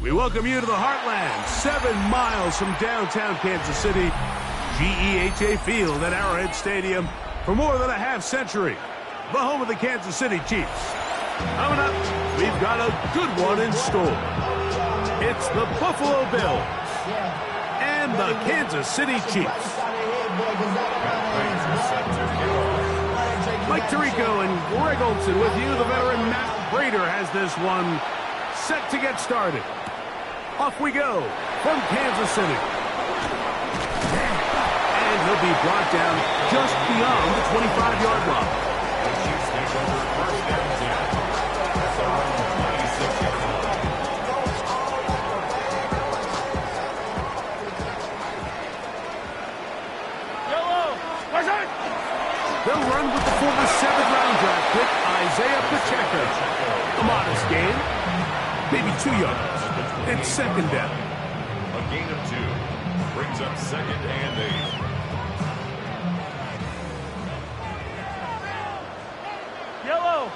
We welcome you to the Heartland, 7 miles from downtown Kansas City, GEHA Field at Arrowhead Stadium for more than a half-century, the home of the Kansas City Chiefs. Coming up, we've got a good one in store. It's the Buffalo Bills and the Kansas City Chiefs. Mike Tirico and Greg Olson with you. The veteran Matt Prater has this one set to get started. Off we go from Kansas City. And he'll be brought down just beyond the 25-yard line. They'll run with the former 7th-round draft pick, Isaiah Pacheco. A modest gain, maybe 2 yards. It's second down. A gain of 2 brings up 2nd and 8. Yellow.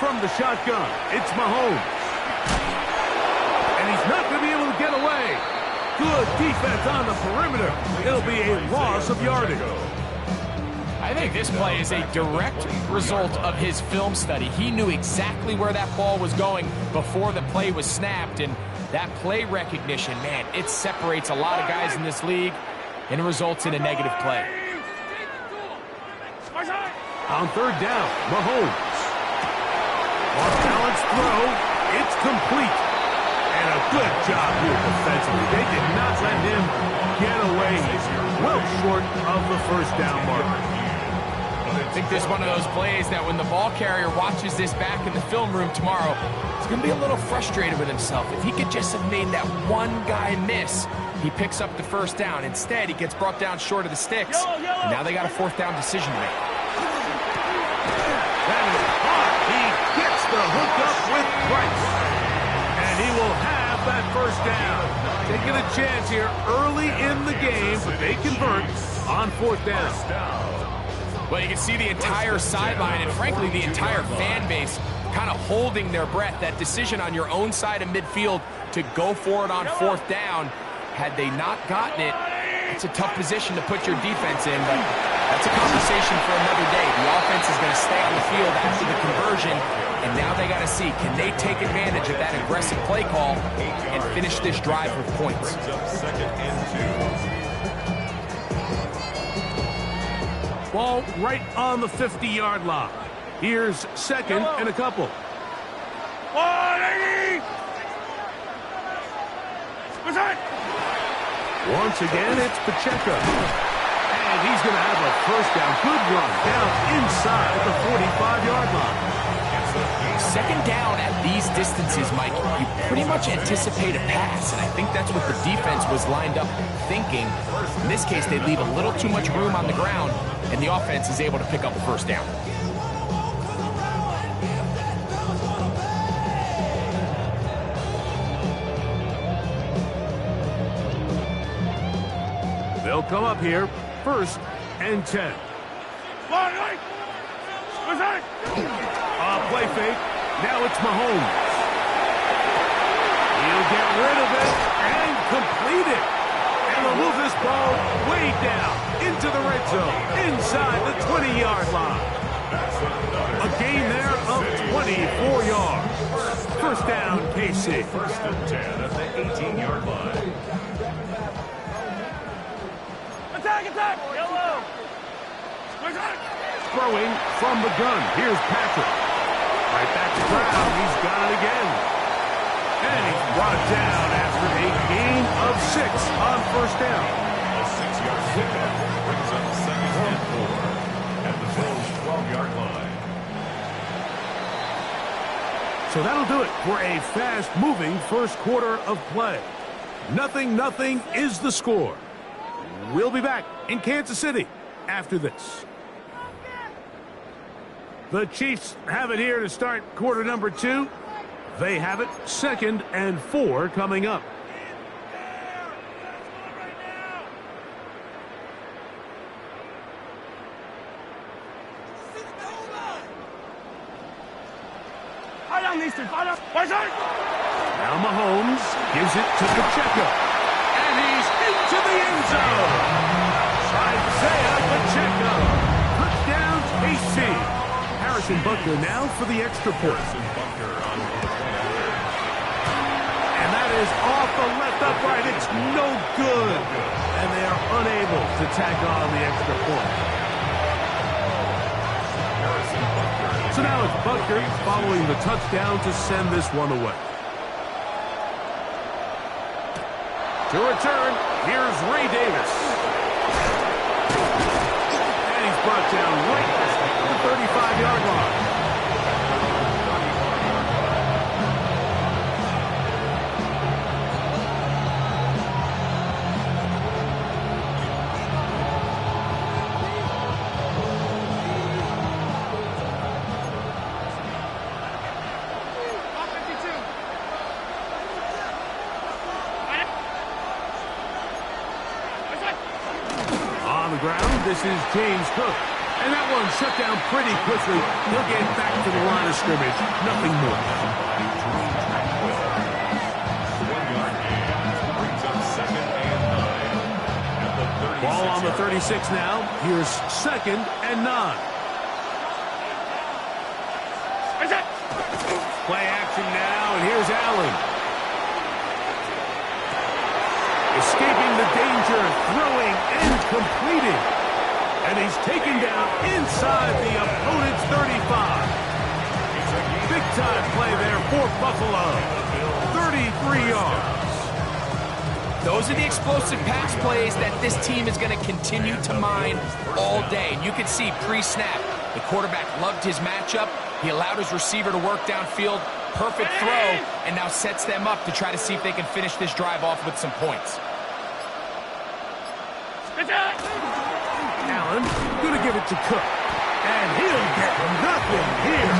From the shotgun, it's Mahomes. And he's not going to be able to get away. Good defense on the perimeter. It'll be a loss of yardage. I think this play is a direct result of his film study. He knew exactly where that ball was going before the play was snapped, and that play recognition, man, it separates a lot of guys in this league, and it results in a negative play. On third down, Mahomes. Off-balance throw, it's complete. And a good job here defensively. They did not let him get away. He's well short of the first down marker. I think this is one of those plays that when the ball carrier watches this back in the film room tomorrow, he's going to be a little frustrated with himself. If he could just have made that one guy miss, he picks up the first down. Instead, he gets brought down short of the sticks. And now they got a 4th down decision to make. That is hard. He gets the hook up with Price. And he will have that first down. Taking a chance here early in the game, but they convert on 4th down. Well, you can see the entire sideline and, frankly, the entire fan base kind of holding their breath. That decision on your own side of midfield to go for it on 4th down, had they not gotten it, it's a tough position to put your defense in, but that's a conversation for another day. The offense is going to stay on the field after the conversion, and now they got to see, can they take advantage of that aggressive play call and finish this drive with points? Ball right on the 50-yard line. Here's 2nd and a couple. 180! Once again, it's Pacheco. And he's going to have a first down. Good run down inside the 45-yard line. 2nd down at these distances, Mike, you pretty much anticipate a pass, and I think that's what the defense was lined up thinking. In this case, they leave a little too much room on the ground, and the offense is able to pick up a first down. They'll come up here, 1st and 10. Play fake. Now it's Mahomes. He'll get rid of it and complete it. And they'll move this ball way down into the red zone, inside the 20-yard line. A gain there of 24 yards. First down, KC. 1st and 10 at the 18-yard line. Attack! Yellow! Throwing from the gun. Here's Patrick. Right back to ground. He's got it again. And he's brought down after a gain of 6 on 1st down. A 6-yard pickup brings up 2nd and 4 at the Bills' 12-yard line. So that'll do it for a fast-moving first quarter of play. 0-0 is the score. We'll be back in Kansas City after this. The Chiefs have it here to start quarter number 2. They have it 2nd and 4 coming up. Now Mahomes gives it to Pacheco. And he's into the end zone. Isaiah Pacheco. Touchdown, KC. Harrison Butker now for the extra point. And that is off the left upright. It's no good. And they are unable to tack on the extra point. So now it's Butker following the touchdown to send this one away. To return, here's Ray Davis. And he's brought down right at the 35-yard line. This is James Cook. And that one shut down pretty quickly. He'll get back to the line of scrimmage. Nothing more. Ball on the 36 now. Here's 2nd and 9. Play action now, and here's Allen. Escaping the danger, throwing and completing. And he's taken down inside the opponent's 35. Big-time play there for Buffalo. 33 yards. Those are the explosive pass plays that this team is going to continue to mine all day. And you can see pre-snap, the quarterback loved his matchup. He allowed his receiver to work downfield. Perfect throw, and now sets them up to try to see if they can finish this drive off with some points. Allen going to give it to Cook. And he'll get nothing here.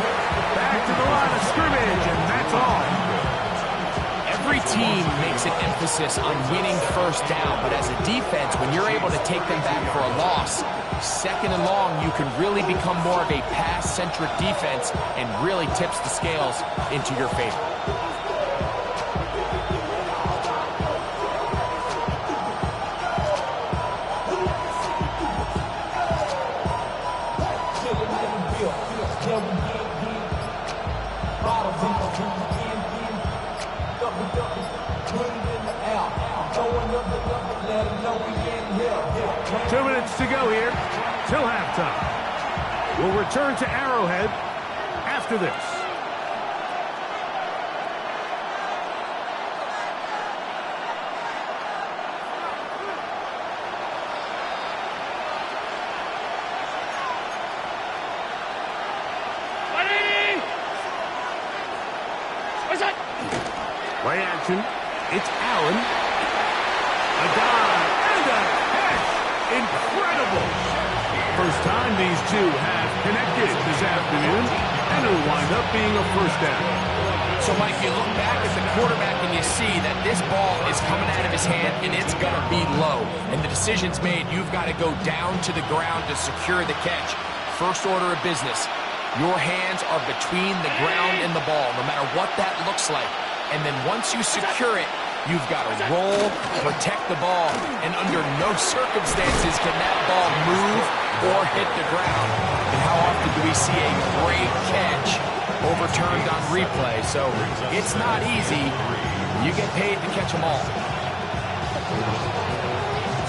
Back to the line of scrimmage, and that's all. Every team makes an emphasis on winning first down, but as a defense, when you're able to take them back for a loss, 2nd and long, you can really become more of a pass-centric defense and really tips the scales into your favor. Two minutes to go here till halftime. We'll return to Arrowhead after this. Play action. It's Allen. A dive and a catch. Incredible. First time these two have connected this afternoon, and it'll wind up being a first down. So, Mike, you look back at the quarterback and you see that this ball is coming out of his hand and it's going to be low. And the decision's made. You've got to go down to the ground to secure the catch. First order of business. Your hands are between the ground and the ball, no matter what that looks like. And then once you secure it, you've got to roll, protect the ball, and under no circumstances can that ball move or hit the ground. And how often do we see a great catch overturned on replay? So it's not easy. You get paid to catch them all.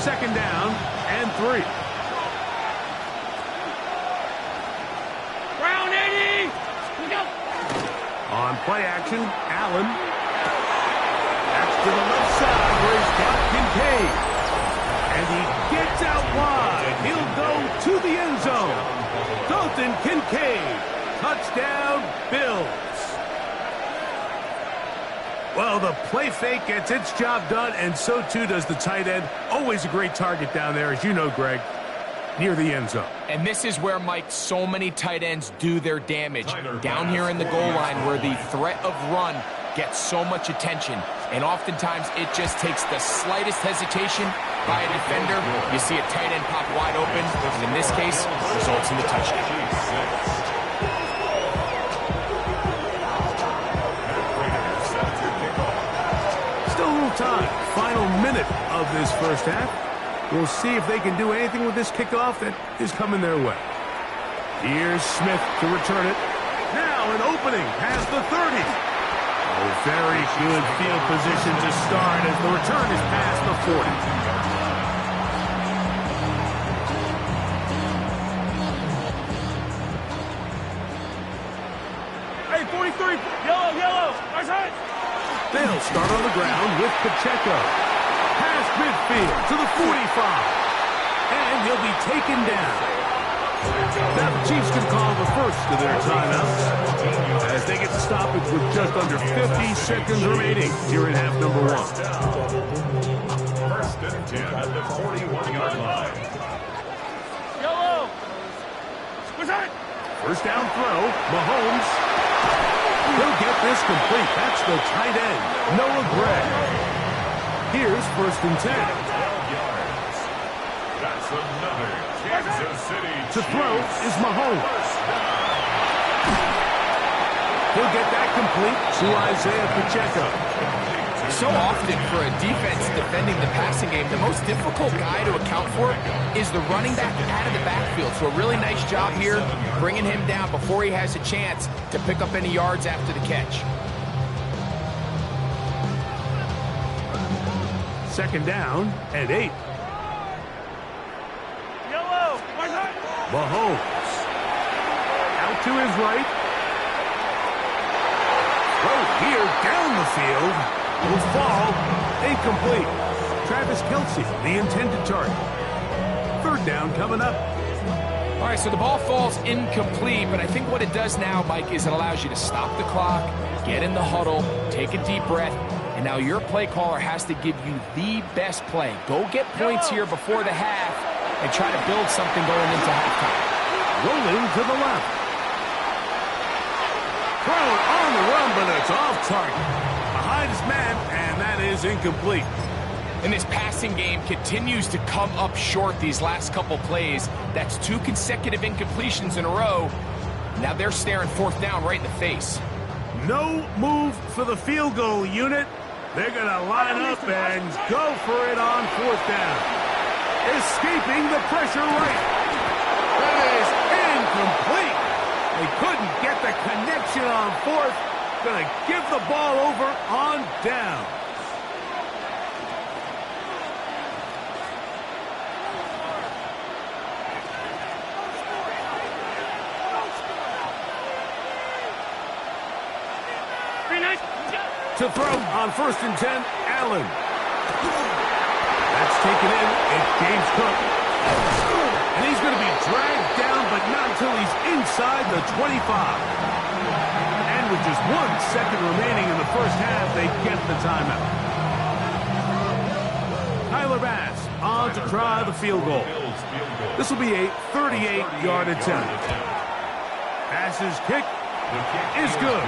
2nd down and 3. Brown 80! Go! On play action, Allen. That's to the left side where he's got Kincaid. And he gets out wide. He'll go to the end zone. Dalton Kincaid. Touchdown, Bills. Well, the play fake gets its job done, and so too does the tight end. Always a great target down there, as you know, Greg, near the end zone. And this is where, Mike, so many tight ends do their damage. Down here in the goal line where the threat of run gets so much attention. And oftentimes it just takes the slightest hesitation by a defender. You see a tight end pop wide open, and in this case, results in the touchdown. this first half. We'll see if they can do anything with this kickoff that is coming their way. Here's Smith to return it. Now an opening past the 30. Oh, very good field position to start as the return is past the 40. Hey, 43, yellow, our side. They'll start on the ground with Pacheco. Past midfield to the 45. And he'll be taken down. Now the Chiefs can call the first of their timeouts as they get stoppage with just under 50 seconds remaining here in half number 1. First and 10 at the 41-yard line. Yellow. What's that? First down throw, Mahomes. He'll get this complete. That's the tight end, Noah Gray. Here's first and 10. 12 yards. That's another Kansas City To throw is Mahomes. He'll get that complete to Isaiah Pacheco. So often for a defense defending the passing game, the most difficult guy to account for is the running back out of the backfield. So a really nice job here, bringing him down before he has a chance to pick up any yards after the catch. Second down and 8. Yellow, our side. Mahomes. Out to his right. Throw here down the field. Will fall. Incomplete. Travis Kelce, the intended target. Third down coming up. All right, so the ball falls incomplete, but I think what it does now, Mike, is it allows you to stop the clock, get in the huddle, take a deep breath, and now your play caller has to give you the best play. Go get points here before the half and try to build something going into halftime. Rolling to the left. Throw on the run, but it's off target. Behind his man, and that is incomplete. And this passing game continues to come up short these last couple plays. That's 2 consecutive incompletions in a row. Now they're staring fourth down right in the face. No move for the field goal unit. They're going to line up and go for it on fourth down. Escaping the pressure right. That is incomplete. They couldn't get the connection on fourth. Going to give the ball over on down. To throw on first and 10, Allen. That's taken in. It's James Cook. And he's going to be dragged down, but not until he's inside the 25. And with just 1 second remaining in the first half, they get the timeout. Tyler Bass on to try the field goal. This will be a 38-yard attempt. Bass's kick is good.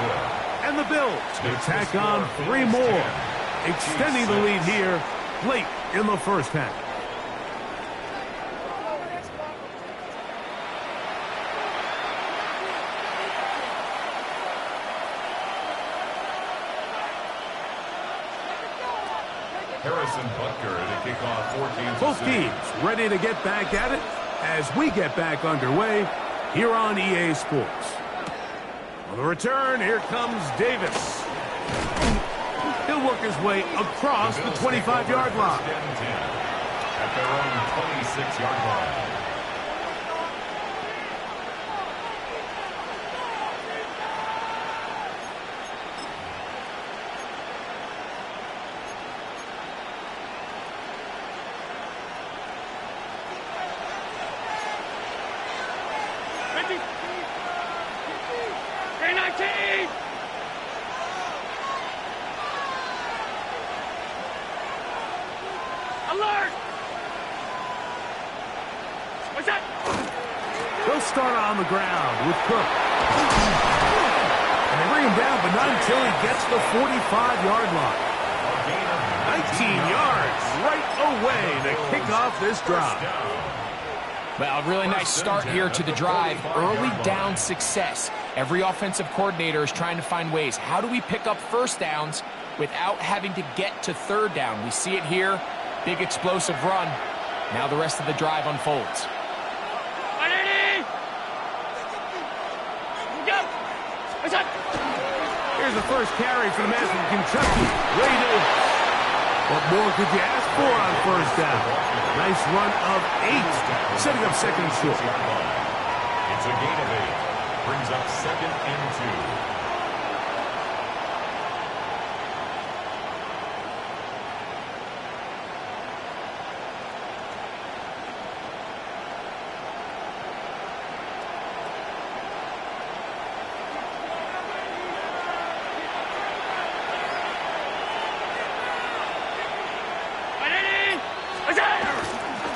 And the Bills will tack on 3 more, extending the lead here late in the first half. Harrison Butker to kick off 14. Both teams ready to get back at it as we get back underway here on EA Sports. On the return, here comes Davis. He'll work his way across the 25-yard line. At their own 26-yard line. Alert! What's that? They'll start on the ground with Cook. And they bring him down, but not until he gets the 45-yard line. 19 yards right away to kick off this drive. Well, a really nice start here to the drive. Early down success. Every offensive coordinator is trying to find ways. How do we pick up first downs without having to get to third down? We see it here. big explosive run. Now the rest of the drive unfolds. Here's the first carry for the man from Kentucky. Laid in. What more could you ask for on first down? Nice run of 8, setting up second and short. It's a gain of 8. Brings up 2nd and 2.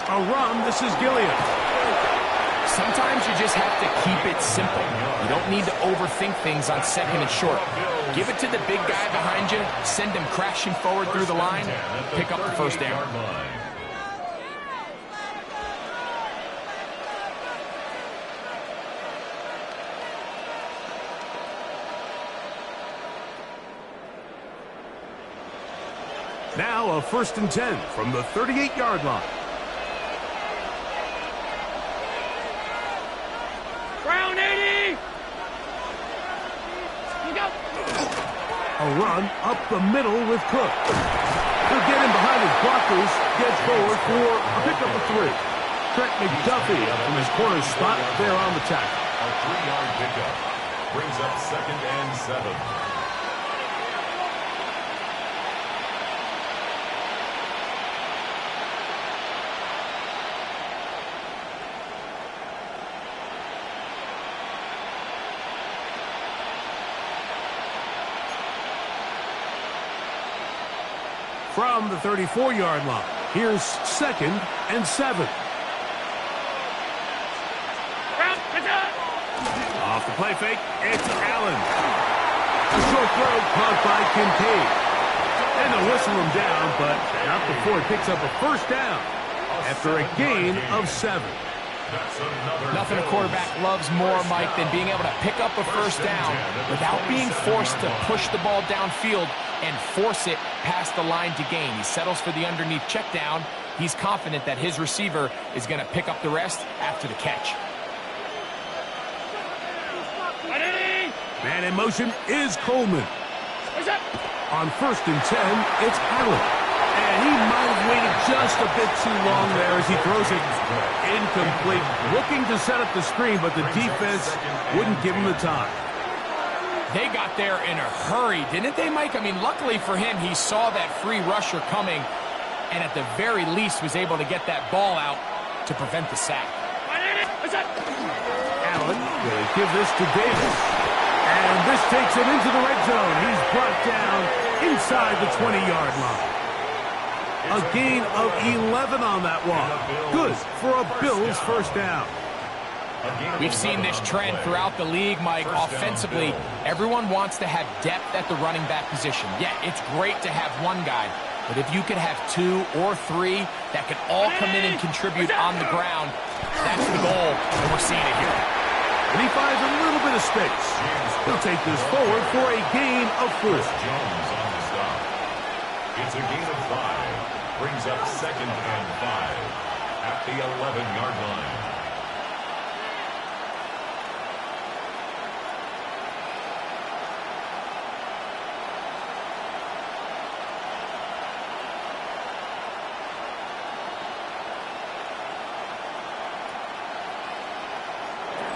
A run, this is Gilliam. Sometimes you just have to keep it simple. You don't need to overthink things on second and short. Give it to the big guy behind you, send him crashing forward through the line, pick up the first down. Now a 1st and 10 from the 38-yard line. Brown 80! A run up the middle with Cook. He'll get in behind his blockers, gets forward for a pickup of 3. Trent McDuffie from his corner spot there on the tackle. A 3-yard pickup brings up 2nd and 7. From the 34-yard line, here's 2nd and 7. Off the play fake, it's Allen. A short throw caught by Kincaid. And they'll whistle him down, but not before he picks up a first down after a gain of 7. Nothing a quarterback loves more, Mike, than being able to pick up a first down without being forced to push the ball downfield and force it past the line to gain. He settles for the underneath check down. He's confident that his receiver is going to pick up the rest after the catch. Man in motion is Coleman. On 1st and 10, it's Allen. And he might have waited just a bit too long there as he throws it incomplete. Looking to set up the screen, but the defense wouldn't give him the time. They got there in a hurry, didn't they, Mike? I mean, luckily for him, he saw that free rusher coming and at the very least was able to get that ball out to prevent the sack. Allen will give this to Davis. And this takes him into the red zone. He's brought down inside the 20-yard line. A gain of 11 on that walk. Good for a Bills first down. We've seen this trend throughout the league, Mike. Offensively, everyone wants to have depth at the running back position. Yeah, it's great to have one guy, but if you could have 2 or 3 that can all come in and contribute on the ground, that's the goal, and we're seeing it here. And he finds a little bit of space. He'll take this forward for a gain of 4. Jones on the stop. It's a gain of 5. Brings up 2nd and 5 at the 11-yard line.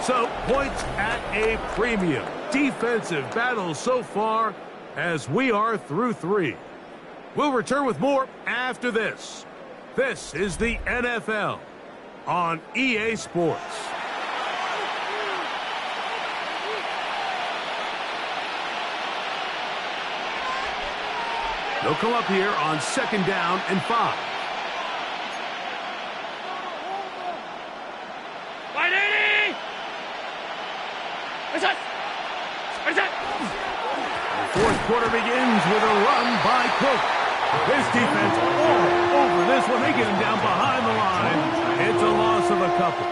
So, points at a premium. Defensive battle so far as we are through 3. We'll return with more after this. This is the NFL on EA Sports. They'll come up here on 2nd down and 5. The 4th quarter begins with a run by Cook. This defense all over this one. They get him down behind the line. It's a loss of a couple.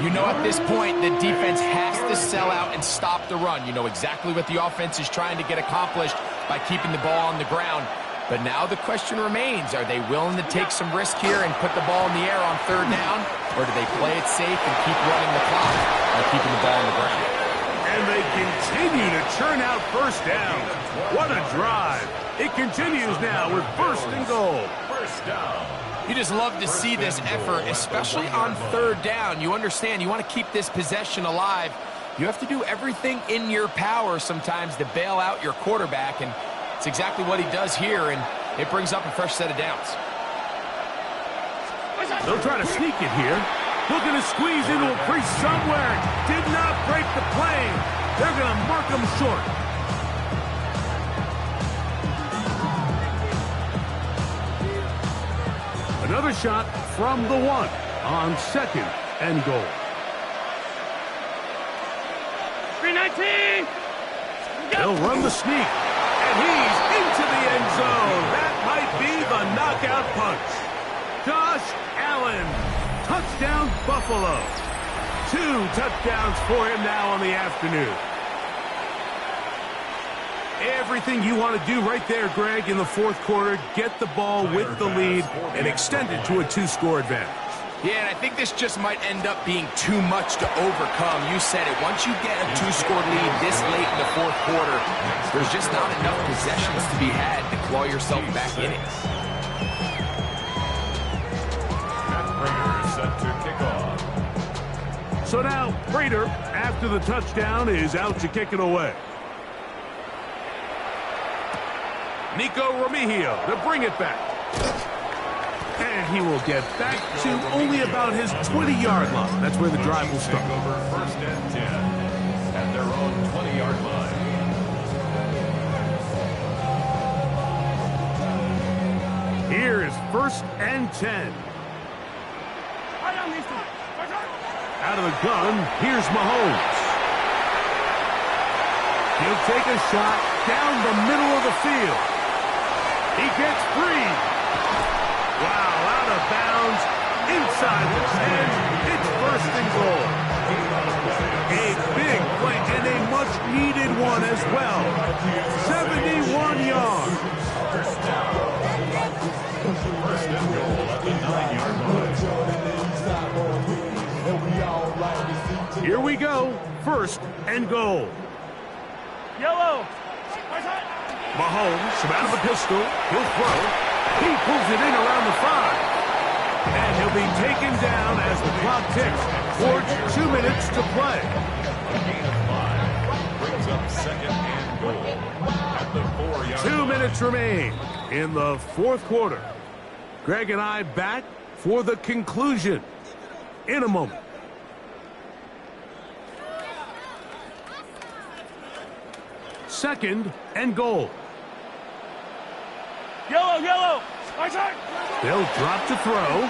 You know, at this point, the defense has to sell out and stop the run. You know exactly what the offense is trying to get accomplished by keeping the ball on the ground. But now the question remains, are they willing to take some risk here and put the ball in the air on third down? Or do they play it safe and keep running the clock by keeping the ball on the ground? And they continue to churn out first down. What a drive. It continues now with first and goal. First down. You just love to see this effort, especially on third down. You understand, you want to keep this possession alive. You have to do everything in your power sometimes to bail out your quarterback, and it's exactly what he does here, and it brings up a fresh set of downs. They'll try to sneak it here. Looking to squeeze into a crease somewhere. Did not break the plane. They're going to mark him short. Another shot from the 1 on second and goal. 319. They'll run the sneak, and he's into the end zone. That might be the knockout punch. Josh Allen, touchdown Buffalo. 2 touchdowns for him now on the afternoon. Everything you want to do right there, Greg, in the fourth quarter, get the ball with the lead and extend it to a 2-score advantage. Yeah, and I think this just might end up being too much to overcome. You said it. Once you get a 2-score lead this late in the fourth quarter, there's just not enough possessions to be had to claw yourself back in it. Set to kick off. So now, Prater, after the touchdown, is out to kick it away. Nico Remigio to bring it back. And he will get back to only about his 20-yard line. That's where the drive will start. Over first and 10 at their own 20-yard line. Here is first and 10. Out of the gun, here's Mahomes. He'll take a shot down the middle of the field. He gets free. Wow, out of bounds, inside the 10. It's first and goal. A big play and a much-needed one as well. 71 yards. First and goal at the 9-yard line. Here we go. First and goal. Yellow. Mahomes from out of the pistol. He'll throw. He pulls it in around the 5. And he'll be taken down as the clock ticks towards 2 minutes to play. A gain of 5 brings up second and goal at the 4-yard 2 line. minutes remain in the fourth quarter. Greg and I back for the conclusion in a moment. Second and goal. Yellow. They'll drop to throw.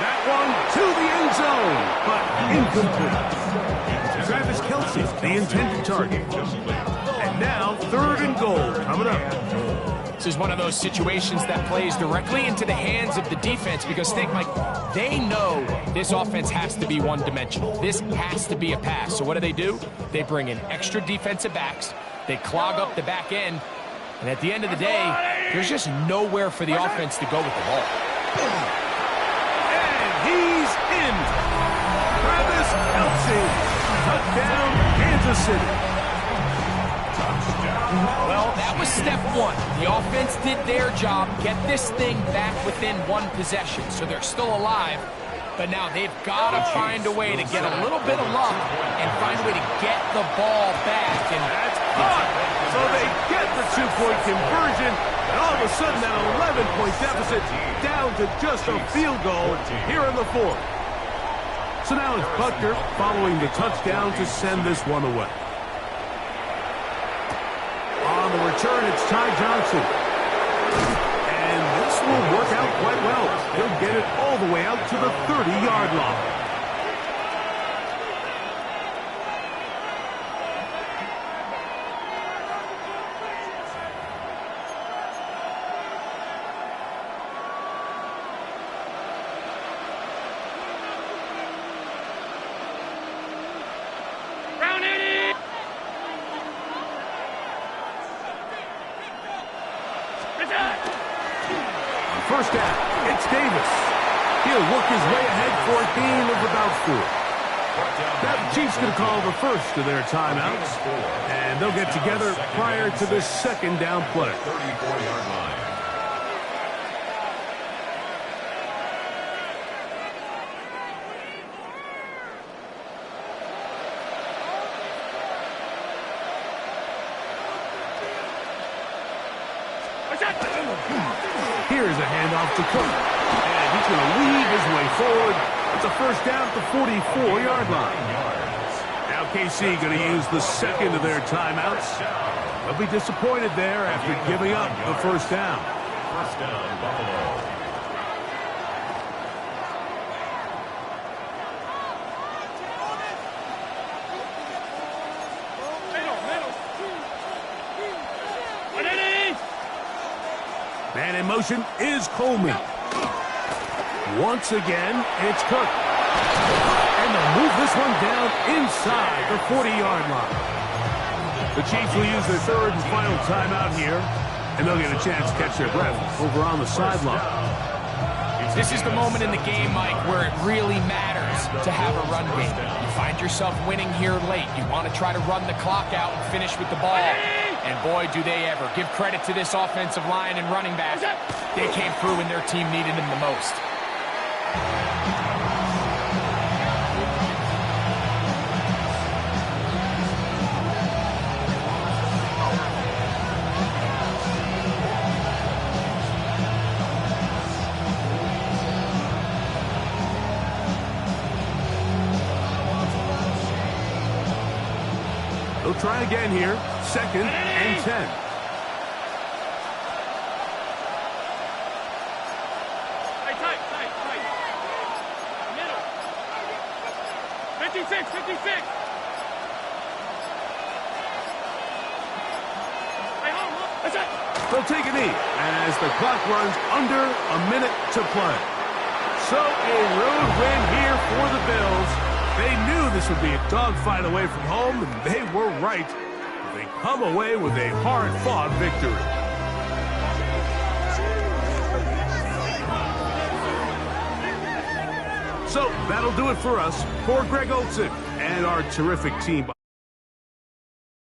That one to the end zone, but incomplete. Travis Kelce, the intended target. And now third and goal coming up. This is one of those situations that plays directly into the hands of the defense because think, Mike, they know this offense has to be one-dimensional. This has to be a pass. So what do? They bring in extra defensive backs. They clog up the back end. And at the end of the day, there's just nowhere for the offense to go with the ball. And he's in. Travis Kelce. Touchdown, Kansas City. Well, that was step one. The offense did their job, get this thing back within one possession, so they're still alive. But now they've got to find a way to get a little bit of luck and find a way to get the ball back. And That's caught. So they get the 2-point conversion, and all of a sudden that 11-point deficit down to just a field goal here in the fourth. So now it's Butker following the touchdown to send this one away. On the return, it's Ty Johnson. And this will work out quite well. He'll get it all the way out to the 30-yard line. Round 80. He'll work his way ahead for a gain of about 4. Now the Chiefs going to call the first of their timeouts, and they'll get together prior to the second down play. 34-yard line. Here's a handoff to Cook, and he's going to weave his way forward. It's a first down at the 44-yard line. Now KC going to use the second of their timeouts. They'll be disappointed there after giving up the first down. First down, Buffalo. Man in motion is K.o.b.e. Once again, it's Cook. And they'll move this one down inside the 40-yard line. The Chiefs will use their third and final timeout here, and they'll get a chance to catch their breath over on the sideline. This is the moment in the game, Mike, where it really matters to have a run game. You find yourself winning here late. You want to try to run the clock out and finish with the ball. And boy, do they ever. Give credit to this offensive line and running back. They came through when their team needed them the most. They'll try again here. Second and 10. Tight. Middle. 56. They'll take a knee as the clock runs under a minute to play. So a road win here for the Bills. They knew this would be a dogfight away from home, and they were right. They come away with a hard-fought victory. So that'll do it for us. For Greg Olson and our terrific team